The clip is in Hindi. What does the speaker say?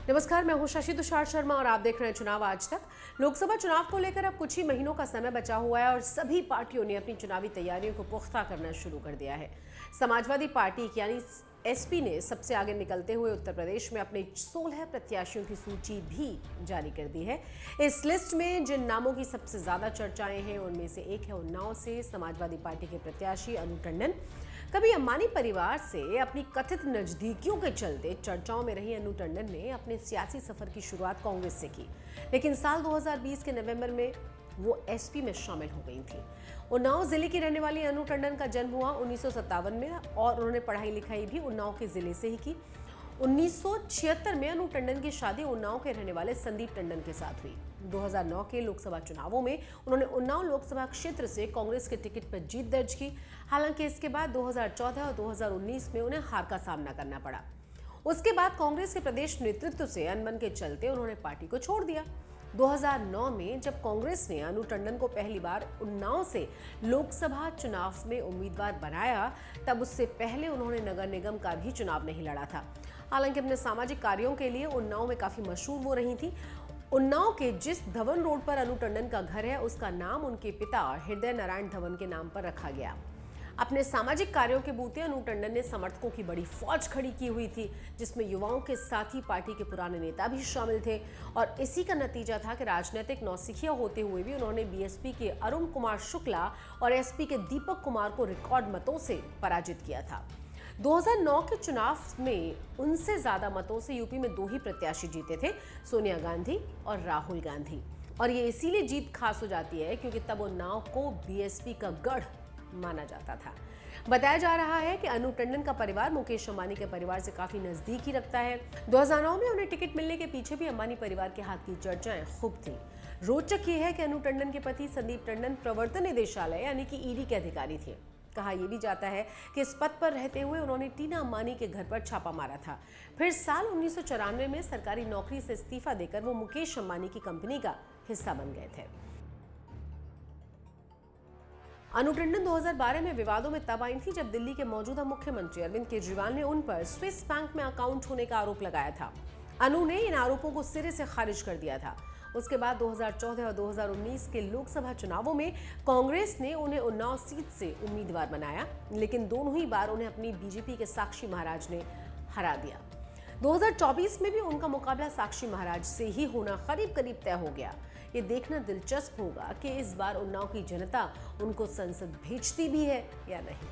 नमस्कार, मैं हूं शशि तुषार शर्मा और आप देख रहे हैं चुनाव आज तक। लोकसभा चुनाव को लेकर अब कुछ ही महीनों का समय बचा हुआ है और सभी पार्टियों ने अपनी चुनावी तैयारियों को पुख्ता करना शुरू कर दिया है। समाजवादी पार्टी यानी एसपी ने सबसे आगे निकलते हुए उत्तर प्रदेश में अपने 16 प्रत्याशियों की सूची भी जारी कर दी है। इस लिस्ट में जिन नामों की सबसे ज्यादा चर्चाएं हैं उनमें से एक है उन्नाव से समाजवादी पार्टी के प्रत्याशी अनु टंडन। कभी अंबानी परिवार से अपनी कथित नजदीकियों के चलते चर्चाओं में रही अनु टंडन ने अपने सियासी सफर की शुरुआत कांग्रेस से की, लेकिन साल 2020 के नवंबर में वो एसपी में शामिल हो गई थी। उन्नाव जिले की रहने वाली अनु टंडन का जन्म हुआ 1957 में और उन्होंने पढ़ाई लिखाई भी उन्नाव के जिले से ही की। 1976 में अनु टंडन की शादी उन्नाव के रहने वाले संदीप टंडन के साथ हुई। 2009 के लोकसभा चुनावों में उन्होंने उन्नाव लोकसभा क्षेत्र से कांग्रेस के टिकट पर जीत दर्ज की। हालांकि इसके बाद 2014 और 2019 में उन्हें हार का सामना करना पड़ा। उसके बाद कांग्रेस के प्रदेश नेतृत्व से अनबन के चलते उन्होंने पार्टी को छोड़ दिया। 2009 में जब कांग्रेस ने अनु टंडन को पहली बार उन्नाव से लोकसभा चुनाव में उम्मीदवार बनाया, तब उससे पहले उन्होंने नगर निगम का भी चुनाव नहीं लड़ा था। हालांकि अपने सामाजिक कार्यों के लिए उन्नाव में काफी मशहूर वो रही थी। उन्नाव के जिस धवन रोड पर अनु टंडन का घर है, उसका नाम उनके पिता हृदय नारायण धवन के नाम पर रखा गया। अपने सामाजिक कार्यों के बूते अनु टंडन ने समर्थकों की बड़ी फौज खड़ी की हुई थी, जिसमें युवाओं के साथ ही पार्टी के पुराने नेता भी शामिल थे। और इसी का नतीजा था कि राजनीतिक नौसिखिया होते हुए भी उन्होंने बीएसपी के अरुण कुमार शुक्ला और एसपी के दीपक कुमार को रिकॉर्ड मतों से पराजित किया था। 2009 के चुनाव में उनसे ज्यादा मतों से यूपी में 2 ही प्रत्याशी जीते थे, सोनिया गांधी और राहुल गांधी। और ये इसीलिए जीत खास हो जाती है क्योंकि तब उन्नाव को बीएसपी का गढ़ माना जाता था। बताया जा रहा है कि अनु टंडन का परिवार मुकेश अंबानी के परिवार से काफी नजदीक ही रखता है। 2009 में उन्हें टिकट मिलने के पीछे भी अंबानी परिवार के हाथ की चर्चाएं खूब थी। रोचक ये है कि अनु टंडन के पति संदीप टंडन प्रवर्तन निदेशालय यानी कि ईडी के अधिकारी थे। कहा यह भी जाता है कि इस पद पर रहते हुए उन्होंने टीना अंबानी के घर पर छापा मारा था। फिर साल 1994 में सरकारी नौकरी से इस्तीफा देकर वो मुकेश अंबानी की कंपनी का हिस्सा बन गए थे। अनु टंडन 2012 में विवादों में तब आई थी जब दिल्ली के मौजूदा मुख्यमंत्री अरविंद केजरीवाल ने उन पर स्विस बैंक में अकाउंट होने का आरोप लगाया था। अनु ने इन आरोपों को सिरे से खारिज कर दिया था। उसके बाद 2014 और 2019 के लोकसभा चुनावों में कांग्रेस ने उन्हें उन्नाव सीट से उम्मीदवार बनाया, लेकिन दोनों ही बार उन्हें अपनी बीजेपी के साक्षी महाराज ने हरा दिया। 2024 में भी उनका मुकाबला साक्षी महाराज से ही होना करीब करीब तय हो गया। ये देखना दिलचस्प होगा कि इस बार उन्नाव की जनता उनको संसद भेजती भी है या नहीं।